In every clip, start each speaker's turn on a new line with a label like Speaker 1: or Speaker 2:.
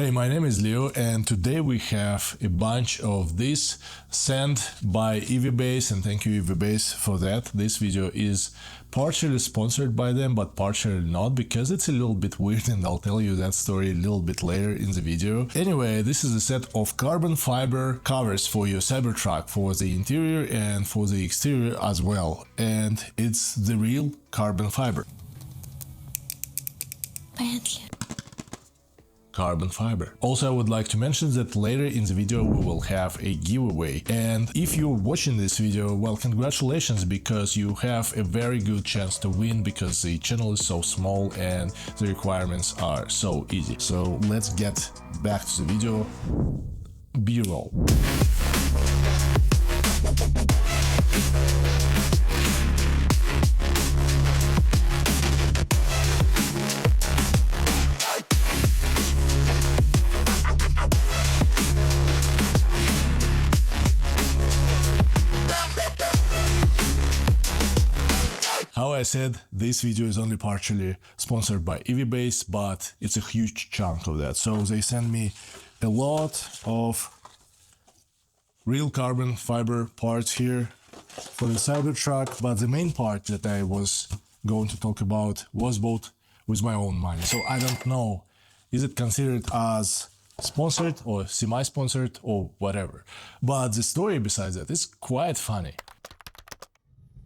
Speaker 1: Hey, my name is Leo, and today we have a bunch of this sent by EVBase, and thank you EVBase for that. This video is partially sponsored by them, but partially not, because it's a little bit weird, and I'll tell you that story a little bit later in the video. Anyway, this is a set of carbon fiber covers for your Cybertruck, for the interior and for the exterior as well, and it's the real carbon fiber. Carbon fiber. Also, I would like to mention that later in the video we will have a giveaway, and if you're watching this video, well, congratulations, because you have a very good chance to win, because the channel is so small and the requirements are so easy. So let's get back to the video. B-roll. How I said, this video is only partially sponsored by EVBase, but it's a huge chunk of that. So they send me a lot of real carbon fiber parts here for the Cybertruck, but the main part that I was going to talk about was bought with my own money. So I don't know, is it considered as sponsored or semi-sponsored or whatever. But the story besides that is quite funny.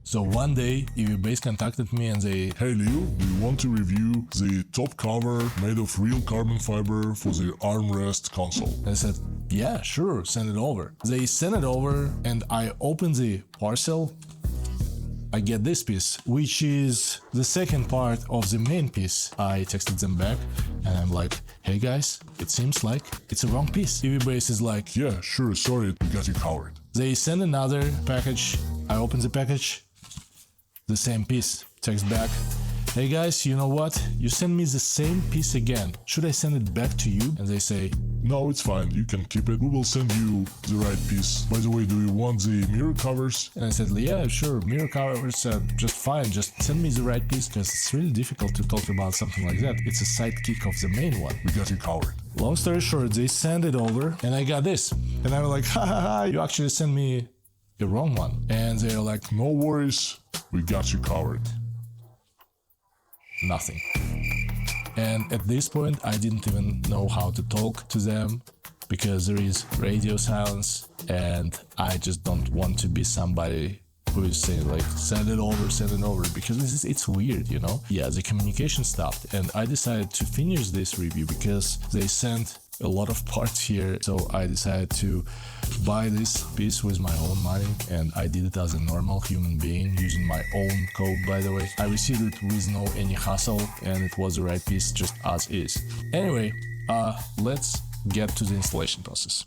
Speaker 1: So one day, EVBase contacted me and they,
Speaker 2: "Hey Leo, we want to review the top cover made of real carbon fiber for the Armrest console."
Speaker 1: I said, yeah, sure, send it over. They sent it over and I opened the parcel. I get this piece, which is the second part of the main piece. I texted them back and I'm like, hey guys, it seems like it's a wrong piece. EVBase is like,
Speaker 2: "Yeah, sure, sorry, we got you covered."
Speaker 1: They send another package. I open the package. The same piece. Text back, hey guys, you know what? You send me the same piece again. Should I send it back to you? And they say,
Speaker 2: "No, it's fine, you can keep it. We will send you the right piece. By the way, do you want the mirror covers?"
Speaker 1: And I said, yeah, sure, mirror covers are just fine. Just send me the right piece, because it's really difficult to talk about something like that. It's a sidekick of the main one.
Speaker 2: "We got you covered."
Speaker 1: Long story short, they send it over and I got this. And I'm like, ha ha ha, you actually sent me the wrong one. And they're like,
Speaker 2: "No worries, we got you covered."
Speaker 1: Nothing. And at this point, I didn't even know how to talk to them, because there is radio silence and I just don't want to be somebody who is saying like, send it over, because it's weird, you know? Yeah, the communication stopped and I decided to finish this review because they sent a lot of parts here. So I decided to buy this piece with my own money, and I did it as a normal human being using my own code, by the way. I received it with no any hassle and it was the right piece just as is. Anyway, let's get to the installation process.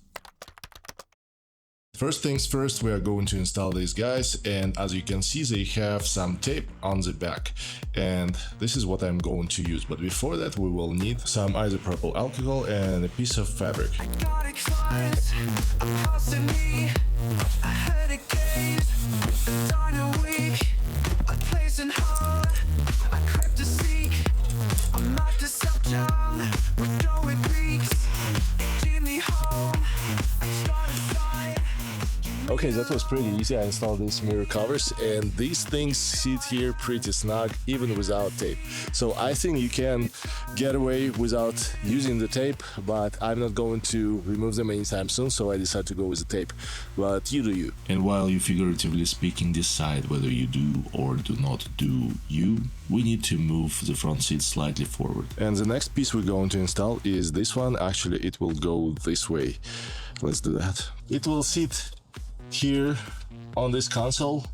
Speaker 1: First things first, we are going to install these guys, and as you can see, they have some tape on the back, and this is what I'm going to use. But before that, we will need some isopropyl alcohol and a piece of fabric. Okay, that was pretty easy. I installed these mirror covers and these things sit here pretty snug even without tape. So I think you can get away without using the tape, but I'm not going to remove them anytime soon, so I decided to go with the tape. But you do you. And while you, figuratively speaking, decide whether you do or do not do you, we need to move the front seat slightly forward. And the next piece we're going to install is this one. Actually, it will go this way. Let's do that. It will sit here on this console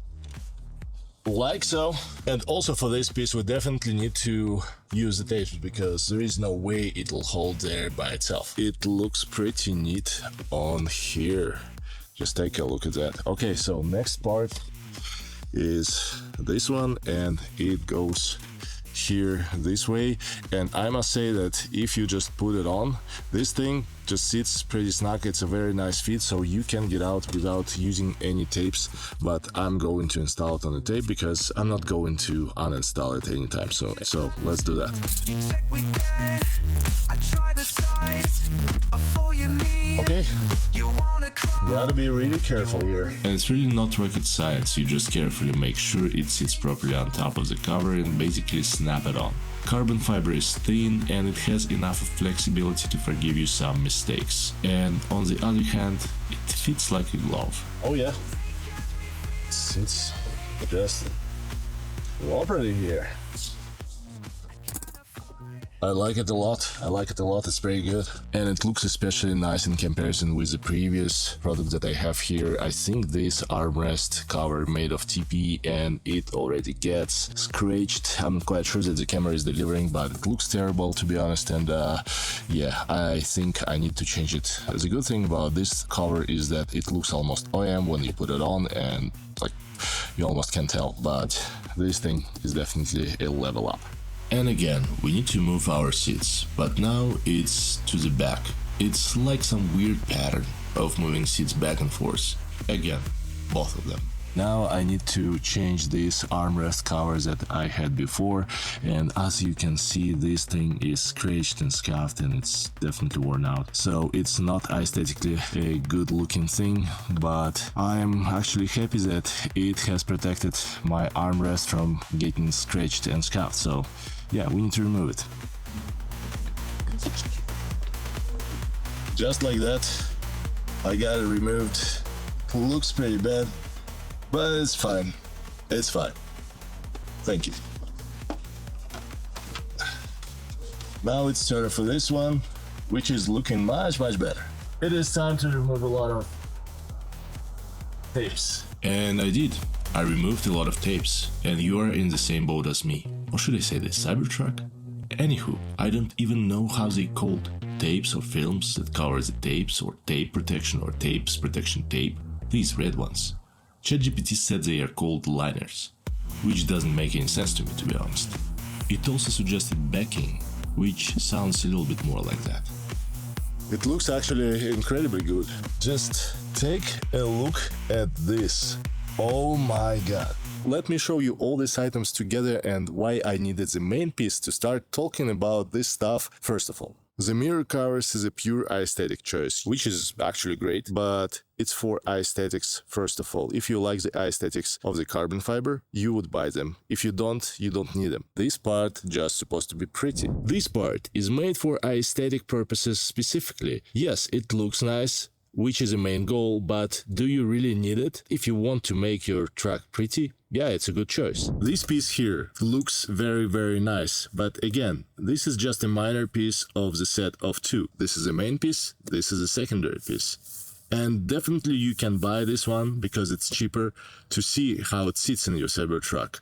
Speaker 1: like so. And also for this piece we definitely need to use the tape, because there is no way it'll hold there by itself. It looks pretty neat on here. Just take a look at that. Okay, so next part is this one, and it goes here this way. And I must say that if you just put it on, this thing just sits pretty snug. It's a very nice fit, so you can get out without using any tapes. But I'm going to install it on the tape because I'm not going to uninstall it anytime soon. So let's do that. Okay, gotta be really careful here.
Speaker 3: And it's really not rocket science, you just carefully make sure it sits properly on top of the cover and basically snap it on. Carbon fiber is thin and it has enough flexibility to forgive you some mistakes. And on the other hand, it fits like a glove.
Speaker 1: Oh yeah, it's just properly here. I like it a lot. It's very good. And it looks especially nice in comparison with the previous product that I have here. I think this armrest cover made of TP and it already gets scratched. I'm not quite sure that the camera is delivering, but it looks terrible to be honest. And yeah, I think I need to change it. The good thing about this cover is that it looks almost OEM when you put it on, and like you almost can't tell, but this thing is definitely a level up.
Speaker 3: And again, we need to move our seats, but now it's to the back. It's like some weird pattern of moving seats back and forth. Again, both of them.
Speaker 1: Now I need to change this armrest cover that I had before, and as you can see, this thing is scratched and scuffed and it's definitely worn out. So it's not aesthetically a good looking thing, but I'm actually happy that it has protected my armrest from getting scratched and scuffed. So yeah, we need to remove it. Just like that, I got it removed. Looks pretty bad, but it's fine. It's fine. Thank you. Now it's time for this one, which is looking much better. It is time to remove a lot of tapes.
Speaker 3: And I did. I removed a lot of tapes, and you are in the same boat as me. Or should I say the Cybertruck? Anywho, I don't even know how they called. Tapes or films that cover the tapes, or tape protection or tapes protection tape. These red ones. ChatGPT said they are called liners, which doesn't make any sense to me, to be honest. It also suggested backing, which sounds a little bit more like that.
Speaker 1: It looks actually incredibly good. Just take a look at this. Oh my god. Let me show you all these items together and why I needed the main piece to start talking about this stuff. First of all, the mirror covers is a pure aesthetic choice, which is actually great, but it's for aesthetics first of all. If you like the aesthetics of the carbon fiber, you would buy them. If you don't need them. This part just supposed to be pretty. This part is made for aesthetic purposes specifically. Yes, it looks nice, which is a main goal, but do you really need it? If you want to make your truck pretty, yeah, it's a good choice. This piece here looks very nice, but again, this is just a minor piece of the set of two. This is the main piece, this is a secondary piece. And definitely you can buy this one because it's cheaper to see how it sits in your Cybertruck.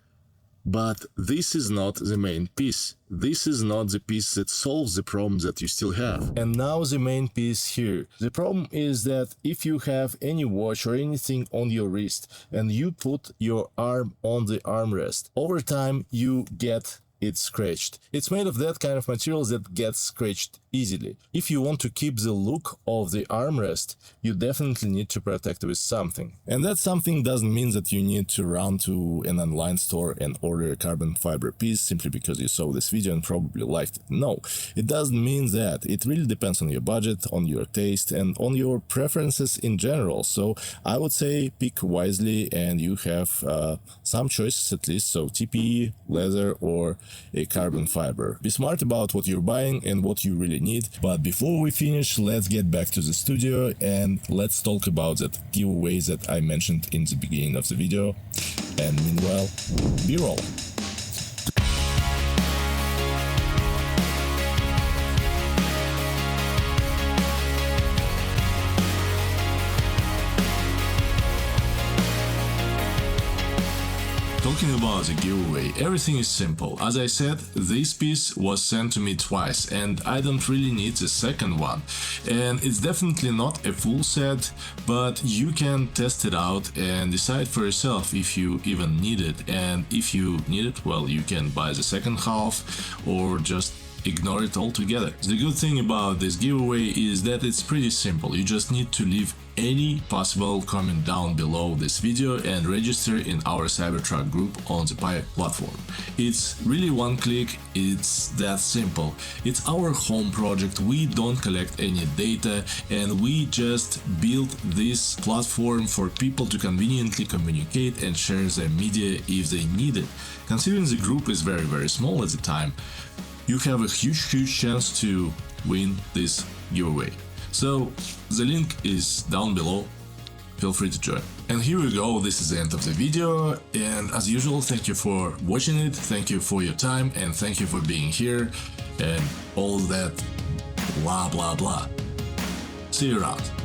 Speaker 1: But this is not the main piece. This is not the piece that solves the problems that you still have. And now the main piece here. The problem is that if you have any watch or anything on your wrist and you put your arm on the armrest, over time you get it scratched. It's made of that kind of material that gets scratched easily. If you want to keep the look of the armrest, you definitely need to protect it with something. And that something doesn't mean that you need to run to an online store and order a carbon fiber piece simply because you saw this video and probably liked it. No, it doesn't mean that. It really depends on your budget, on your taste, and on your preferences in general. So I would say pick wisely and you have some choices at least. So TPE, leather, or a carbon fiber. Be smart about what you're buying and what you really need. But before we finish, let's get back to the studio and let's talk about that giveaway that I mentioned in the beginning of the video. And meanwhile, B-roll.
Speaker 3: Talking about the giveaway, everything is simple. As I said, this piece was sent to me twice and I don't really need the second one. And it's definitely not a full set, but you can test it out and decide for yourself if you even need it. And if you need it, well, you can buy the second half or just ignore it altogether. The good thing about this giveaway is that it's pretty simple. You just need to leave any possible comment down below this video and register in our Cybertruck group on the Pi platform. It's really one click, it's that simple. It's our home project, we don't collect any data, and we just built this platform for people to conveniently communicate and share their media if they need it. Considering the group is very small at the time, you have a huge chance to win this giveaway. So the link is down below, feel free to join. And here we go, this is the end of the video, and as usual, thank you for watching it, thank you for your time, and thank you for being here, and all that blah. See you around.